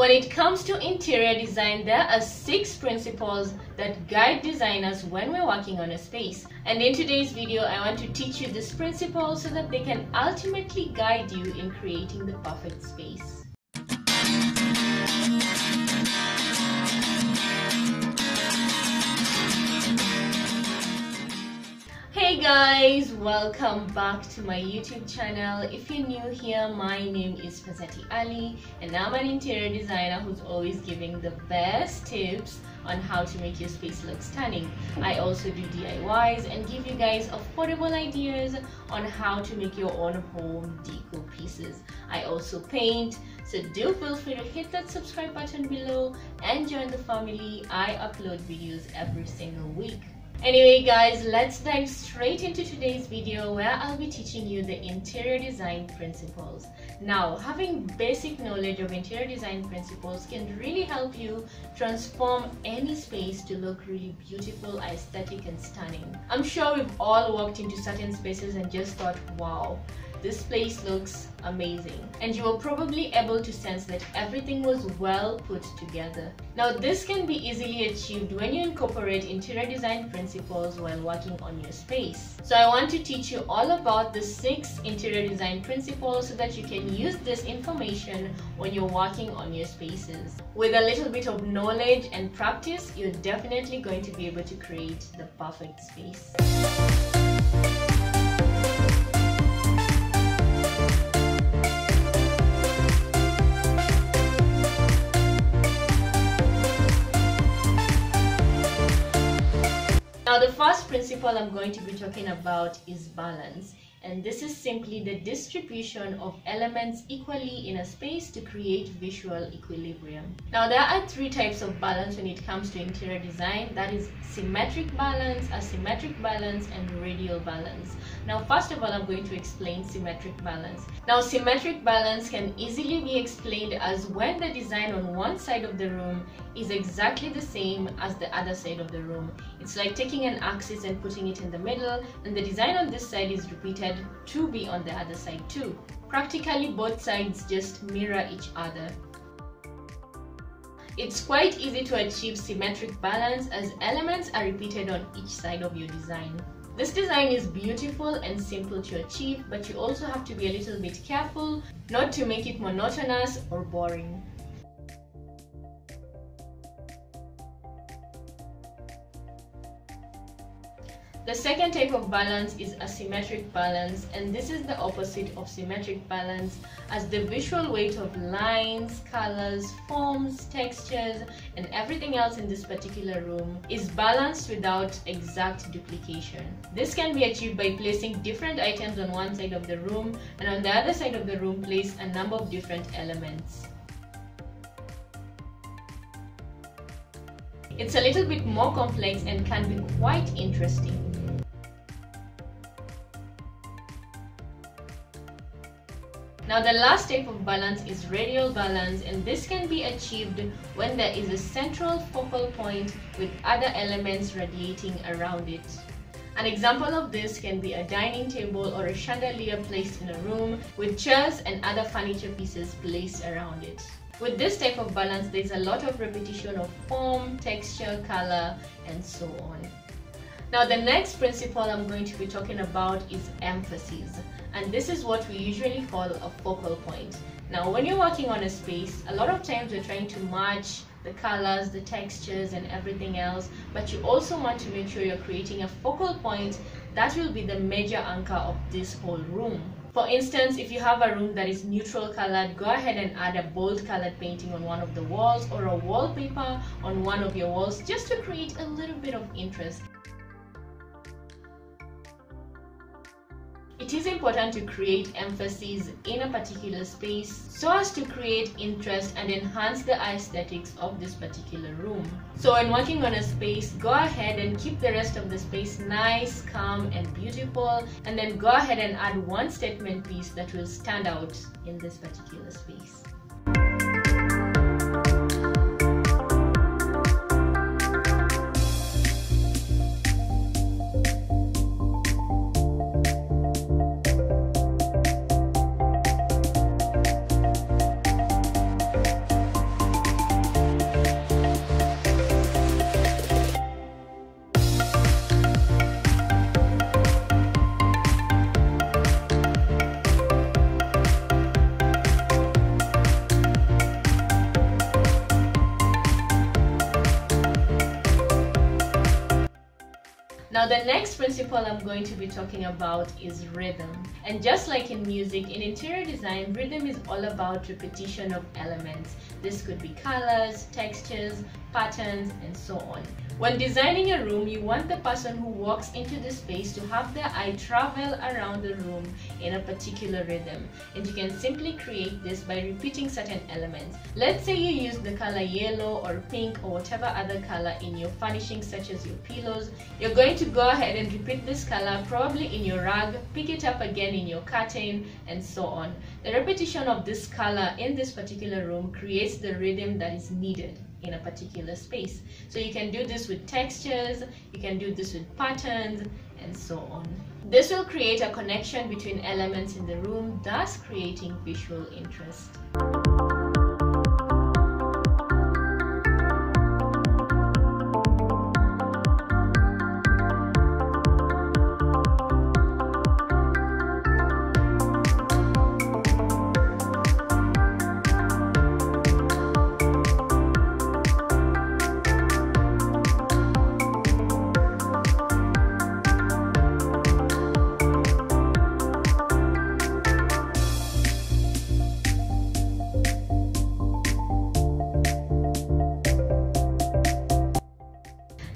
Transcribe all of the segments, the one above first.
When it comes to interior design, there are 6 principles that guide designers when we're working on a space. And in today's video, I want to teach you these principles so that they can ultimately guide you in creating the perfect space. Hey guys, welcome back to my YouTube channel. If you're new here, my name is Fazati Ali and I'm an interior designer who's always giving the best tips on how to make your space look stunning. I also do DIYs and give you guys affordable ideas on how to make your own home deco pieces. I also paint, so do feel free to hit that subscribe button below and join the family. I upload videos every single week. Anyway guys, let's dive straight into today's video where I'll be teaching you the interior design principles. Now, having basic knowledge of interior design principles can really help you transform any space to look really beautiful, aesthetic and stunning. I'm sure we've all walked into certain spaces and just thought, wow, this place looks amazing, and you were probably able to sense that everything was well put together. Now this can be easily achieved when you incorporate interior design principles while working on your space. So I want to teach you all about the 6 interior design principles so that you can use this information when you're working on your spaces. With a little bit of knowledge and practice, you're definitely going to be able to create the perfect space. Now the first principle I'm going to be talking about is balance, and this is simply the distribution of elements equally in a space to create visual equilibrium. Now there are 3 types of balance when it comes to interior design, that is symmetric balance, asymmetric balance and radial balance. Now first of all, I'm going to explain symmetric balance. Now symmetric balance can easily be explained as when the design on one side of the room is exactly the same as the other side of the room. It's like taking an axis and putting it in the middle, and the design on this side is repeated to be on the other side too. Practically both sides just mirror each other. It's quite easy to achieve symmetric balance as elements are repeated on each side of your design. This design is beautiful and simple to achieve, but you also have to be a little bit careful not to make it monotonous or boring. The second type of balance is asymmetric balance, and this is the opposite of symmetric balance, as the visual weight of lines, colors, forms, textures, and everything else in this particular room is balanced without exact duplication. This can be achieved by placing different items on one side of the room, and on the other side of the room place a number of different elements. It's a little bit more complex and can be quite interesting. Now the last type of balance is radial balance, and this can be achieved when there is a central focal point with other elements radiating around it. An example of this can be a dining table or a chandelier placed in a room with chairs and other furniture pieces placed around it. With this type of balance, there's a lot of repetition of form, texture, color, and so on. Now the next principle I'm going to be talking about is emphasis, and this is what we usually call a focal point. Now when you're working on a space, a lot of times we're trying to match the colors, the textures and everything else, but you also want to make sure you're creating a focal point that will be the major anchor of this whole room. For instance, if you have a room that is neutral colored, go ahead and add a bold colored painting on one of the walls or a wallpaper on one of your walls just to create a little bit of interest. It is important to create emphasis in a particular space so as to create interest and enhance the aesthetics of this particular room. So when working on a space, go ahead and keep the rest of the space nice, calm and beautiful, and then go ahead and add one statement piece that will stand out in this particular space. Now the next principle I'm going to be talking about is rhythm. And just like in music, in interior design, rhythm is all about repetition of elements. This could be colors, textures, patterns, and so on. When designing a room, you want the person who walks into the space to have their eye travel around the room in a particular rhythm. And you can simply create this by repeating certain elements. Let's say you use the color yellow or pink or whatever other color in your furnishings such as your pillows. You're going to go ahead and repeat this color probably in your rug, pick it up again in your curtain, and so on. The repetition of this color in this particular room creates the rhythm that is needed in a particular space. So you can do this with textures, you can do this with patterns, and so on. This will create a connection between elements in the room, thus creating visual interest.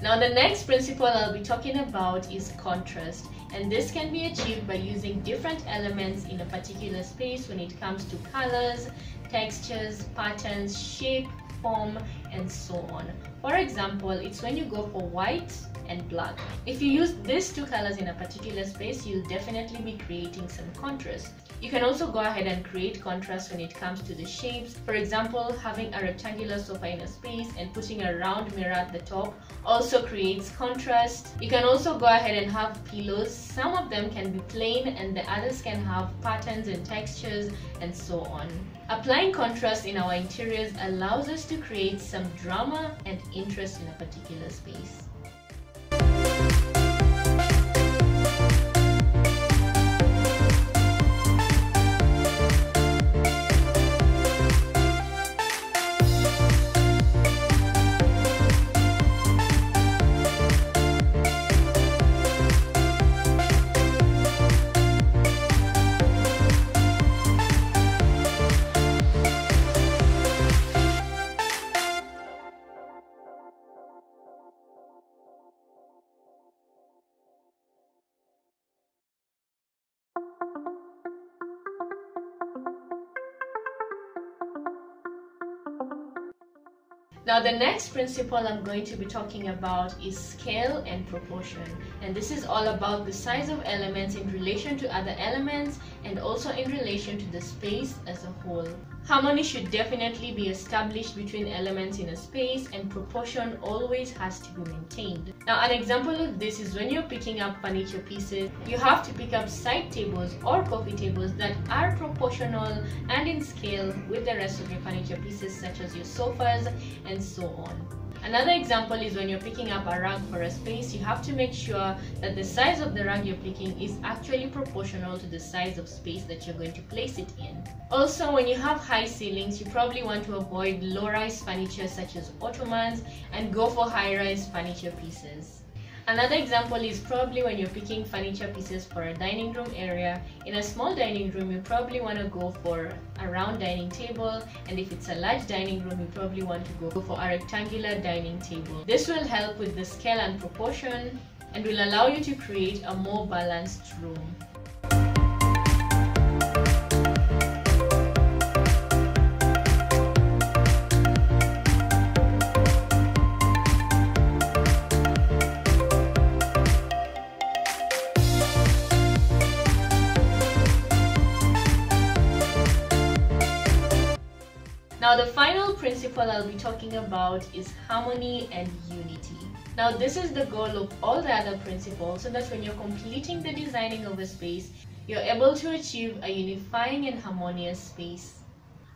Now the next principle I'll be talking about is contrast, and this can be achieved by using different elements in a particular space when it comes to colors, textures, patterns, shape, form, and so on. For example, it's when you go for white and black. If you use these two colors in a particular space, you'll definitely be creating some contrast. You can also go ahead and create contrast when it comes to the shapes. For example, having a rectangular sofa in a space and putting a round mirror at the top also creates contrast. You can also go ahead and have pillows. Some of them can be plain and the others can have patterns and textures and so on. Applying contrast in our interiors allows us to create some drama and interest in a particular space. Now the next principle I'm going to be talking about is scale and proportion, and this is all about the size of elements in relation to other elements and also in relation to the space as a whole. Harmony should definitely be established between elements in a space, and proportion always has to be maintained. Now an example of this is when you're picking up furniture pieces, you have to pick up side tables or coffee tables that are proportional and in scale with the rest of your furniture pieces such as your sofas and so on. Another example is when you're picking up a rug for a space, you have to make sure that the size of the rug you're picking is actually proportional to the size of space that you're going to place it in. Also, when you have high ceilings, you probably want to avoid low-rise furniture such as ottomans and go for high-rise furniture pieces. Another example is probably when you're picking furniture pieces for a dining room area. In a small dining room, you probably want to go for a round dining table, and if it's a large dining room, you probably want to go for a rectangular dining table. This will help with the scale and proportion and will allow you to create a more balanced room. Now the final principle I'll be talking about is harmony and unity. Now this is the goal of all the other principles, so that when you're completing the designing of a space, you're able to achieve a unifying and harmonious space.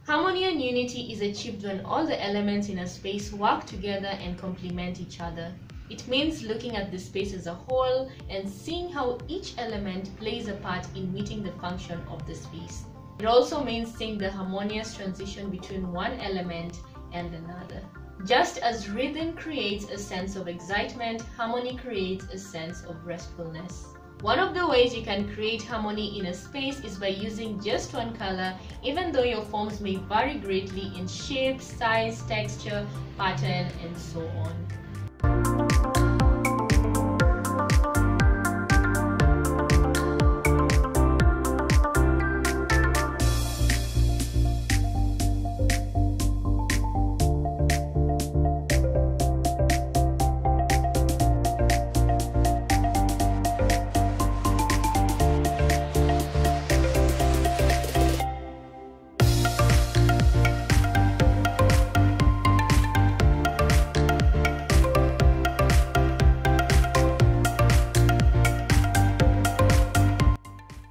Harmony and unity is achieved when all the elements in a space work together and complement each other. It means looking at the space as a whole and seeing how each element plays a part in meeting the function of the space. It also means seeing the harmonious transition between one element and another. Just as rhythm creates a sense of excitement, harmony creates a sense of restfulness. One of the ways you can create harmony in a space is by using just one color, even though your forms may vary greatly in shape, size, texture, pattern, and so on.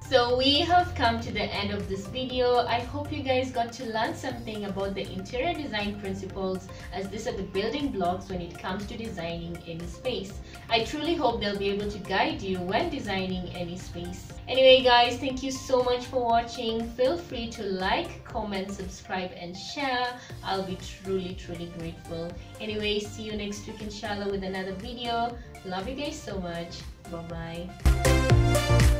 So we have come to the end of this video. I hope you guys got to learn something about the interior design principles, as these are the building blocks when it comes to designing any space. I truly hope they'll be able to guide you when designing any space. Anyway guys, thank you so much for watching. Feel free to like, comment, subscribe and share. I'll be truly grateful. Anyway, see you next week inshallah with another video. Love you guys so much. Bye bye.